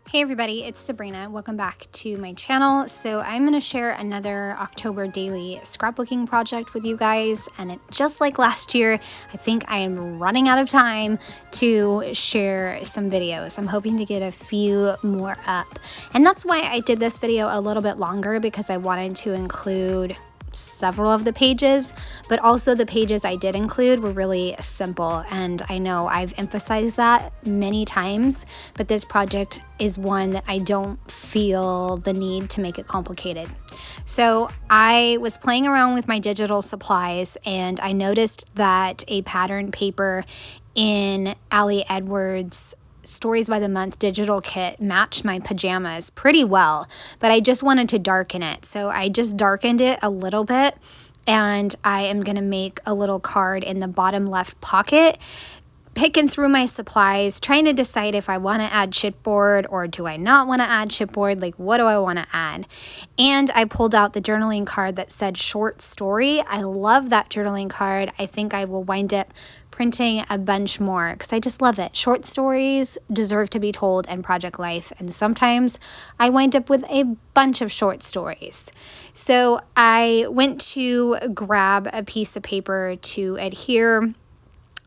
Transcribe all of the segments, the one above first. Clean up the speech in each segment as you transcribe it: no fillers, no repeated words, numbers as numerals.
Hey everybody, it's Sabrina. Welcome back to my channel. So I'm going to share another October daily scrapbooking project with you guys, and just like last year, I think I am running out of time to share some videos. I'm hoping to get a few more up, and that's why I did this video a little bit longer, because I wanted to include several of the pages, but also the pages I did include were really simple, and I know I've emphasized that many times, but this project is one that I don't feel the need to make it complicated. So I was playing around with my digital supplies, and I noticed that a pattern paper in Ali Edwards' Stories by the Month digital kit matched my pajamas pretty well, but I just wanted to darken it. So I just darkened it a little bit, and I am going to make a little card in the bottom left pocket, picking through my supplies, trying to decide if I want to add chipboard or do I not want to add chipboard, like what do I want to add? And I pulled out the journaling card that said short story. I love that journaling card. I think I will wind up printing a bunch more because I just love it. Short stories deserve to be told in project life, and sometimes I wind up with a bunch of short stories. So I went to grab a piece of paper to adhere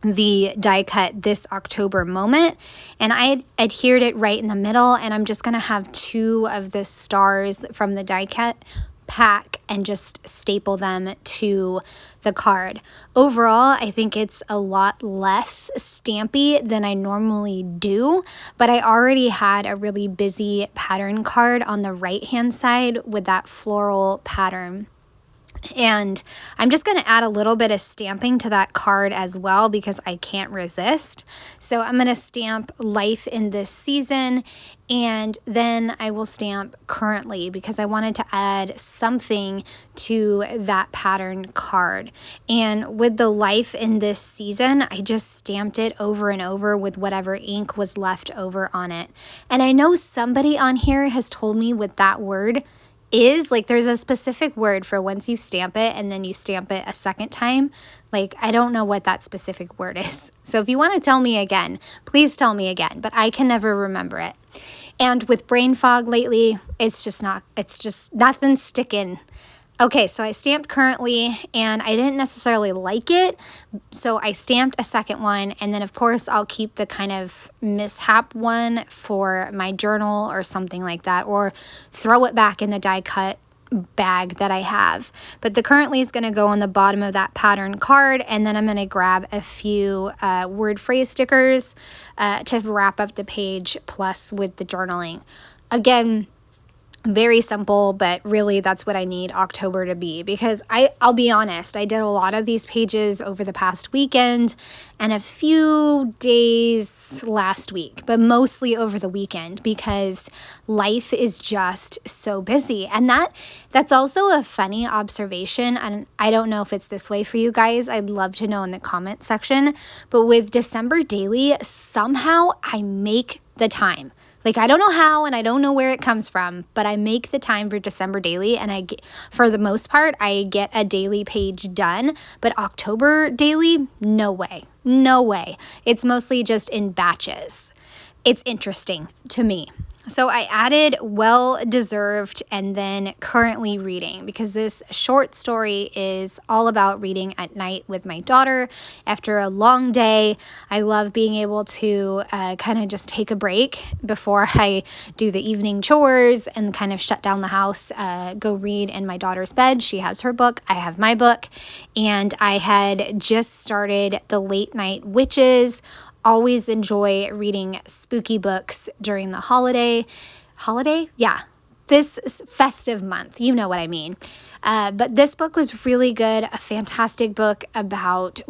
the die cut This October Moment, and I adhered it right in the middle, and I'm just going to have two of the stars from the die cut pack and just staple them to the card. Overall, I think it's a lot less stampy than I normally do, but I already had a really busy pattern card on the right hand side with that floral pattern. And I'm just going to add a little bit of stamping to that card as well because I can't resist. So I'm going to stamp Life in This Season, and then I will stamp Currently because I wanted to add something to that pattern card. And with the Life in This Season, I just stamped it over and over with whatever ink was left over on it. And I know somebody on here has told me what that word is. Like, there's a specific word for once you stamp it and then you stamp it a second time. Like, I don't know what that specific word is. So if you want to tell me again, please tell me again, but I can never remember it. And with brain fog lately, it's just nothing sticking. Okay, so I stamped Currently, and I didn't necessarily like it, so I stamped a second one, and then of course I'll keep the kind of mishap one for my journal or something like that, or throw it back in the die cut bag that I have. But the Currently is going to go on the bottom of that pattern card, and then I'm going to grab a few word phrase stickers to wrap up the page, plus with the journaling. Again, very simple, but really that's what I need October to be, because I'll be honest, I did a lot of these pages over the past weekend and a few days last week, but mostly over the weekend because life is just so busy. And that's also a funny observation, and I don't know if it's this way for you guys. I'd love to know in the comment section, but with December daily, somehow I make the time. Like, I don't know how, and I don't know where it comes from, but I make the time for December daily, and for the most part, I get a daily page done. But October daily, no way. No way. It's mostly just in batches. It's interesting to me. So I added well-deserved and then currently reading, because this short story is all about reading at night with my daughter after a long day. I love being able to kind of just take a break before I do the evening chores and kind of shut down the house, go read in my daughter's bed. She has her book, I have my book, and I had just started The Late Night Witches. Always enjoy reading spooky books during the holiday? Yeah, this festive month, you know what I mean. But this book was really good, a fantastic book about,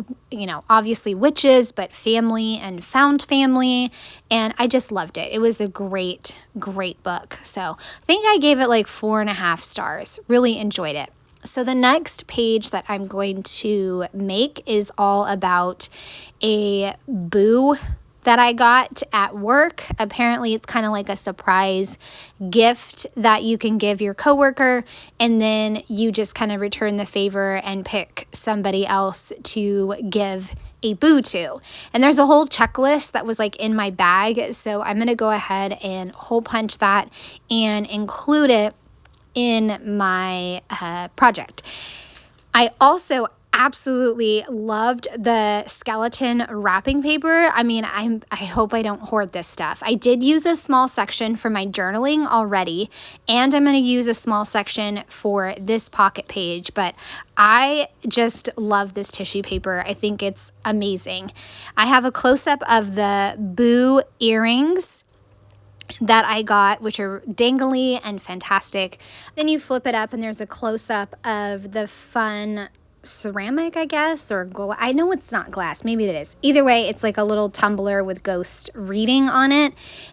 obviously witches, but family and found family, and I just loved it. It was a great, great book. So I think I gave it like 4.5 stars. Really enjoyed it. So the next page that I'm going to make is all about a boo that I got at work. Apparently it's kind of like a surprise gift that you can give your coworker, and then you just kind of return the favor and pick somebody else to give a boo to. And there's a whole checklist that was like in my bag, so I'm gonna go ahead and hole punch that and include it in my project. I also absolutely loved the skeleton wrapping paper. I mean, I hope I don't hoard this stuff. I did use a small section for my journaling already, and I'm going to use a small section for this pocket page, but I just love this tissue paper. I think it's amazing. I have a close-up of the boo earrings that I got, which are dangly and fantastic. Then you flip it up and there's a close-up of the fun ceramic, I guess, or I know it's not glass, maybe it is. Either way, it's like a little tumbler with ghost reading on it.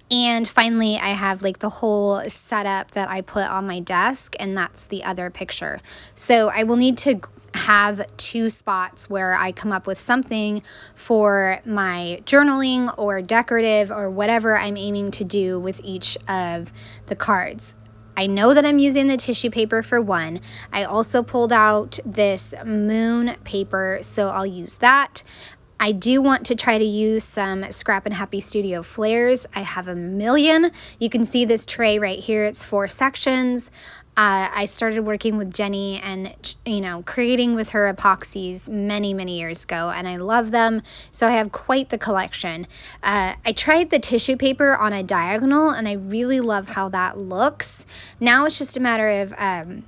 And finally, I have like the whole setup that I put on my desk, and that's the other picture. So I will need to have 2 spots where I come up with something for my journaling or decorative or whatever I'm aiming to do with each of the cards. I know that I'm using the tissue paper for one. I also pulled out this moon paper, so I'll use that. I do want to try to use some Scrap and Happy Studio flares. I have a million. You can see this tray right here. It's 4 sections. I started working with Jenny and, creating with her epoxies many, many years ago, and I love them. So I have quite the collection. I tried the tissue paper on a diagonal, and I really love how that looks. Now it's just a matter of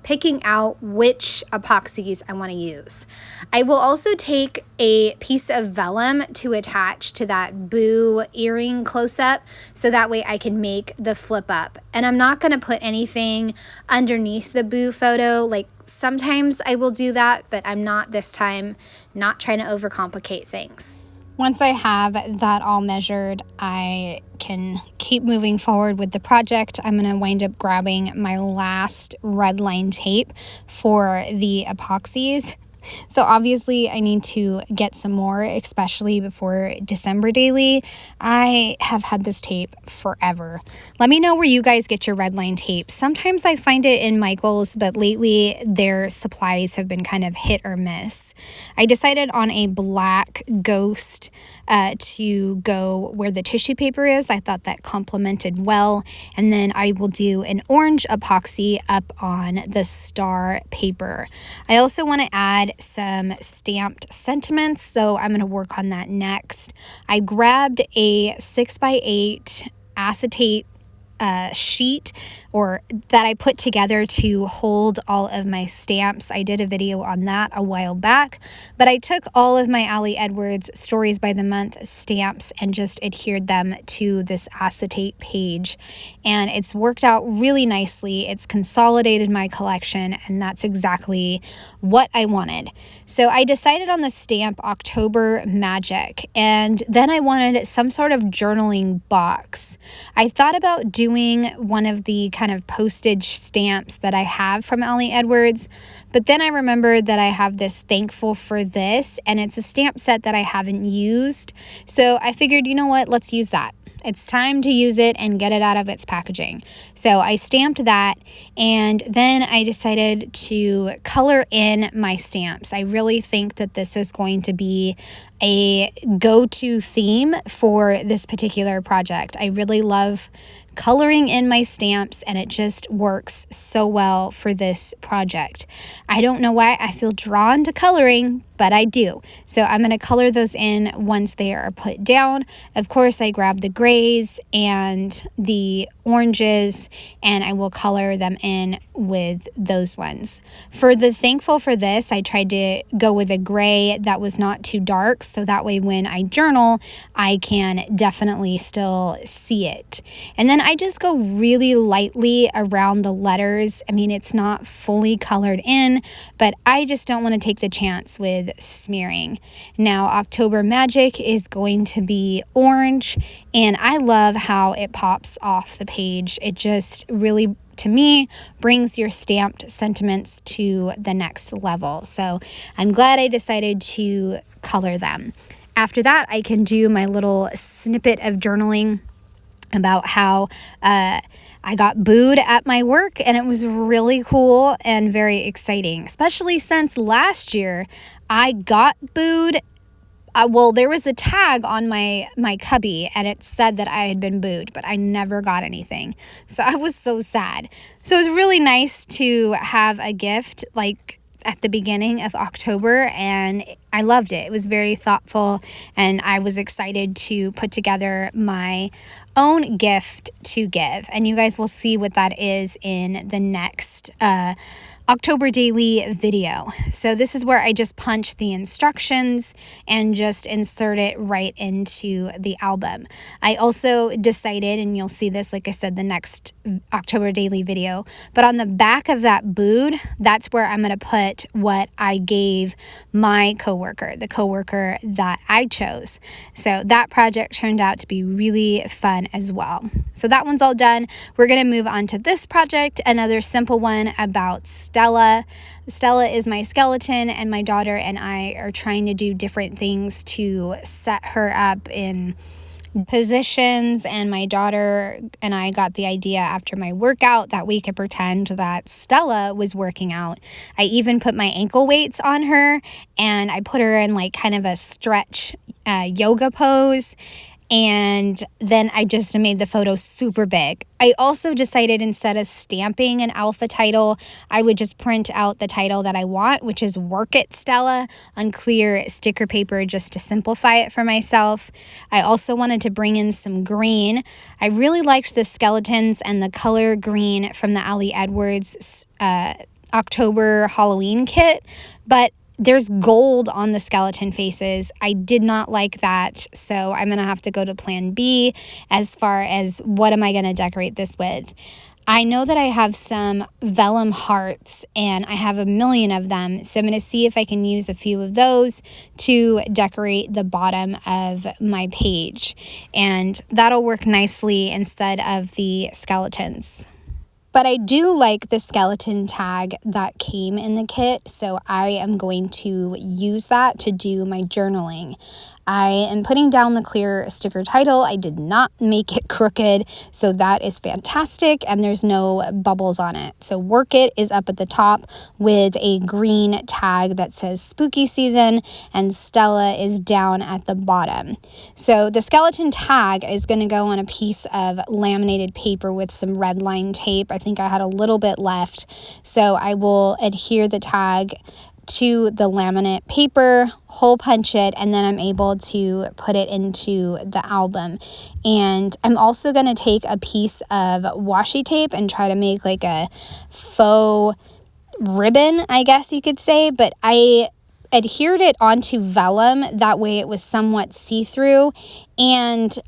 picking out which epoxies I want to use. I will also take a piece of vellum to attach to that boo earring close-up, so that way I can make the flip up. And I'm not going to put anything underneath the boo photo. Like sometimes I will do that, but I'm not this time, not trying to overcomplicate things. Once I have that all measured, I can keep moving forward with the project. I'm going to wind up grabbing my last red line tape for the epoxies. So obviously I need to get some more, especially before December daily. I have had this tape forever. Let me know where you guys get your red line tape. Sometimes I find it in Michael's, but lately their supplies have been kind of hit or miss. I decided on a black ghost to go where the tissue paper is. I thought that complemented well. And then I will do an orange epoxy up on the star paper. I also want to add some stamped sentiments, so I'm going to work on that next. I grabbed a 6x8 acetate sheet or that I put together to hold all of my stamps. I did a video on that a while back, but I took all of my Ali Edwards Stories by the Month stamps and just adhered them to this acetate page, and it's worked out really nicely. It's consolidated my collection, and that's exactly what I wanted. So I decided on the stamp October Magic, and then I wanted some sort of journaling box. I thought about doing one of the kind of postage stamps that I have from Ali Edwards, but then I remembered that I have this Thankful for This, and it's a stamp set that I haven't used. So I figured, you know what, let's use that. It's time to use it and get it out of its packaging. So I stamped that, and then I decided to color in my stamps. I really think that this is going to be a go-to theme for this particular project. I really love coloring in my stamps, and it just works so well for this project. I don't know why I feel drawn to coloring, but I do. So I'm going to color those in once they are put down. Of course, I grab the grays and the oranges, and I will color them in with those ones. For the Thankful for This, I tried to go with a gray that was not too dark, so that way when I journal, I can definitely still see it. And then I just go really lightly around the letters. I mean, it's not fully colored in, but I just don't want to take the chance with smearing. Now, October Magic is going to be orange, and I love how it pops off the page. It just really, to me, brings your stamped sentiments to the next level. So I'm glad I decided to color them. After that, I can do my little snippet of journaling about how I got booed at my work, and it was really cool and very exciting, especially since last year I got booed. Well, there was a tag on my cubby and it said that I had been booed, but I never got anything. So I was so sad. So it was really nice to have a gift like at the beginning of October, and I loved it. It was very thoughtful, and I was excited to put together my own gift to give. And you guys will see what that is in the next October daily video. So this is where I just punch the instructions and just insert it right into the album. I also decided, and you'll see this, like I said, the next October daily video, but on the back of that boot, that's where I'm going to put what I gave my coworker, the coworker that I chose. So that project turned out to be really fun as well. So that one's all done. We're going to move on to this project, another simple one about Stella. Stella is my skeleton, and my daughter and I are trying to do different things to set her up in positions, and my daughter and I got the idea after my workout that we could pretend that Stella was working out. I even put my ankle weights on her, and I put her in like kind of a stretch yoga pose. And then I just made the photo super big. I also decided instead of stamping an alpha title, I would just print out the title that I want, which is Work It Stella, on clear sticker paper just to simplify it for myself. I also wanted to bring in some green. I really liked the skeletons and the color green from the Ali Edwards October Halloween kit, but there's gold on the skeleton faces. I did not like that, so I'm going to have to go to plan B as far as what am I going to decorate this with. I know that I have some vellum hearts, and I have a million of them, so I'm going to see if I can use a few of those to decorate the bottom of my page, and that'll work nicely instead of the skeletons. But I do like the skeleton tag that came in the kit, so I am going to use that to do my journaling. I am putting down the clear sticker title. I did not make it crooked, so that is fantastic, and there's no bubbles on it. So Work It is up at the top with a green tag that says Spooky Season, and Stella is down at the bottom. So the skeleton tag is going to go on a piece of laminated paper with some red line tape. I think I had a little bit left, so I will adhere the tag to the laminate paper, hole punch it, and then I'm able to put it into the album. And I'm also going to take a piece of washi tape and try to make like a faux ribbon, I guess you could say, but I adhered it onto vellum, that way it was somewhat see-through, and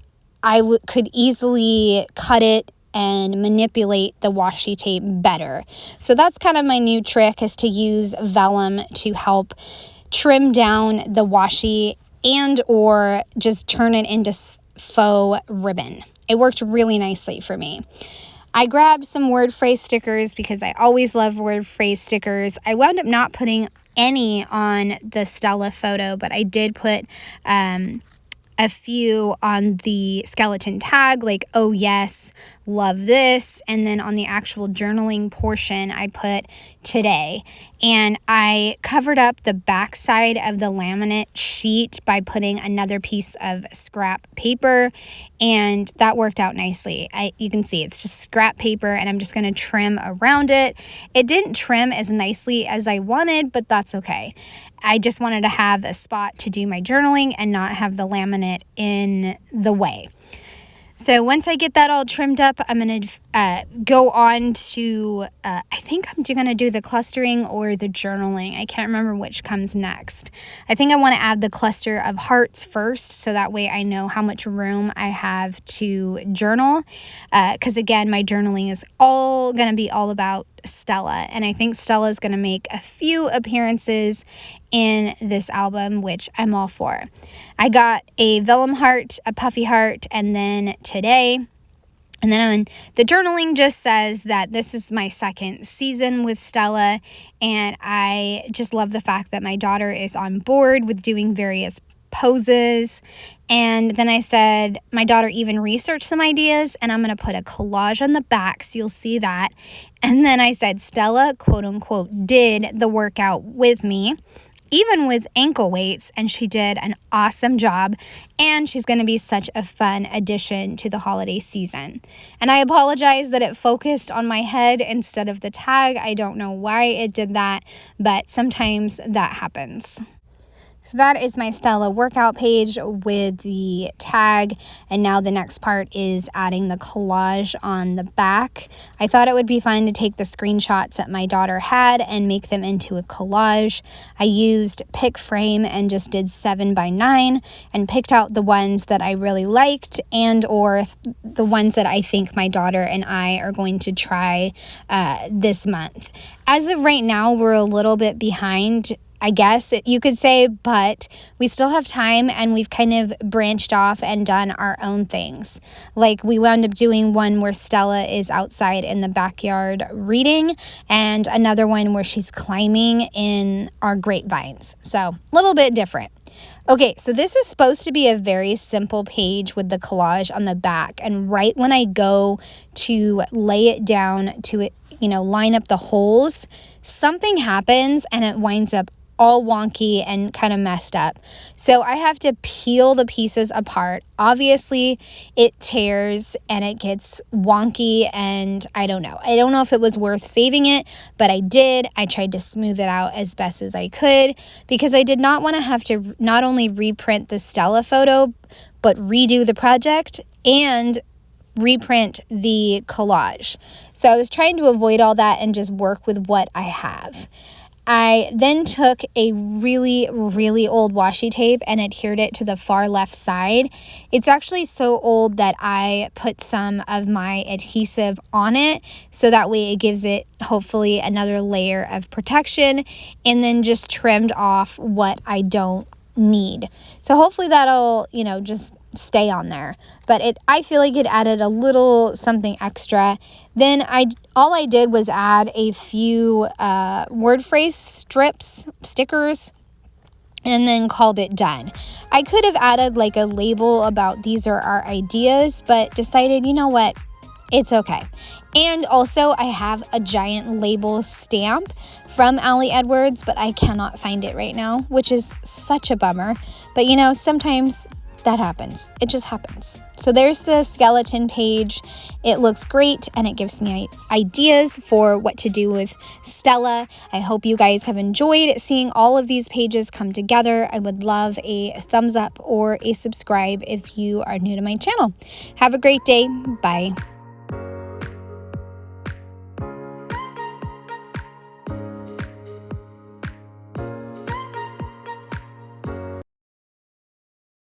I could easily cut it and manipulate the washi tape better. So that's kind of my new trick, is to use vellum to help trim down the washi and or just turn it into faux ribbon. It worked really nicely for me. I grabbed some word phrase stickers because I always love word phrase stickers. I wound up not putting any on the Stella photo, but I did put a few on the skeleton tag, like, oh yes, love this. And then on the actual journaling portion, I put today. And I covered up the back side of the laminate sheet by putting another piece of scrap paper, and that worked out nicely. You can see it's just scrap paper, and I'm just going to trim around it. It didn't trim as nicely as I wanted, but that's okay. I just wanted to have a spot to do my journaling and not have the laminate in the way. So once I get that all trimmed up, I'm going to go on to, I think I'm going to do the clustering or the journaling. I can't remember which comes next. I think I want to add the cluster of hearts first, so that way I know how much room I have to journal. Because again, my journaling is all going to be all about Stella, and I think Stella is going to make a few appearances in this album, which I'm all for. I got a vellum heart, a puffy heart, and then today. And then on the journaling just says that this is my second season with Stella, and I just love the fact that my daughter is on board with doing various poses. And then I said, my daughter even researched some ideas, and I'm going to put a collage on the back, so you'll see that. And then I said, Stella, quote unquote, did the workout with me, even with ankle weights, and she did an awesome job, and she's going to be such a fun addition to the holiday season. And I apologize that it focused on my head instead of the tag. I don't know why it did that, but sometimes that happens. So that is my Stella workout page with the tag, and now the next part is adding the collage on the back. I thought it would be fun to take the screenshots that my daughter had and make them into a collage. I used pick frame and just did 7x9 and picked out the ones that I really liked and or the ones that I think my daughter and I are going to try this month. As of right now, we're a little bit behind, I guess you could say, but we still have time, and we've kind of branched off and done our own things. Like, we wound up doing one where Stella is outside in the backyard reading, and another one where she's climbing in our grapevines. So a little bit different. Okay, so this is supposed to be a very simple page with the collage on the back, and right when I go to lay it down to, line up the holes, something happens and it winds up all wonky and kind of messed up. So I have to peel the pieces apart. Obviously, it tears and it gets wonky, and I don't know. I don't know if it was worth saving it, but I did. I tried to smooth it out as best as I could because I did not want to have to not only reprint the Stella photo, but redo the project and reprint the collage. So I was trying to avoid all that and just work with what I have. I then took a really, really old washi tape and adhered it to the far left side. It's actually so old that I put some of my adhesive on it, so that way it gives it hopefully another layer of protection, and then just trimmed off what I don't need. So hopefully that'll, just stay on there. But I feel like it added a little something extra. Then all I did was add a few word phrase stickers, and then called it done. I could have added like a label about these are our ideas, but decided, you know what, it's okay. And also I have a giant label stamp from Ali Edwards, but I cannot find it right now, which is such a bummer. But sometimes that happens. It just happens. So there's the skeleton page. It looks great, and it gives me ideas for what to do with Stella. I hope you guys have enjoyed seeing all of these pages come together. I would love a thumbs up or a subscribe if you are new to my channel. Have a great day. Bye.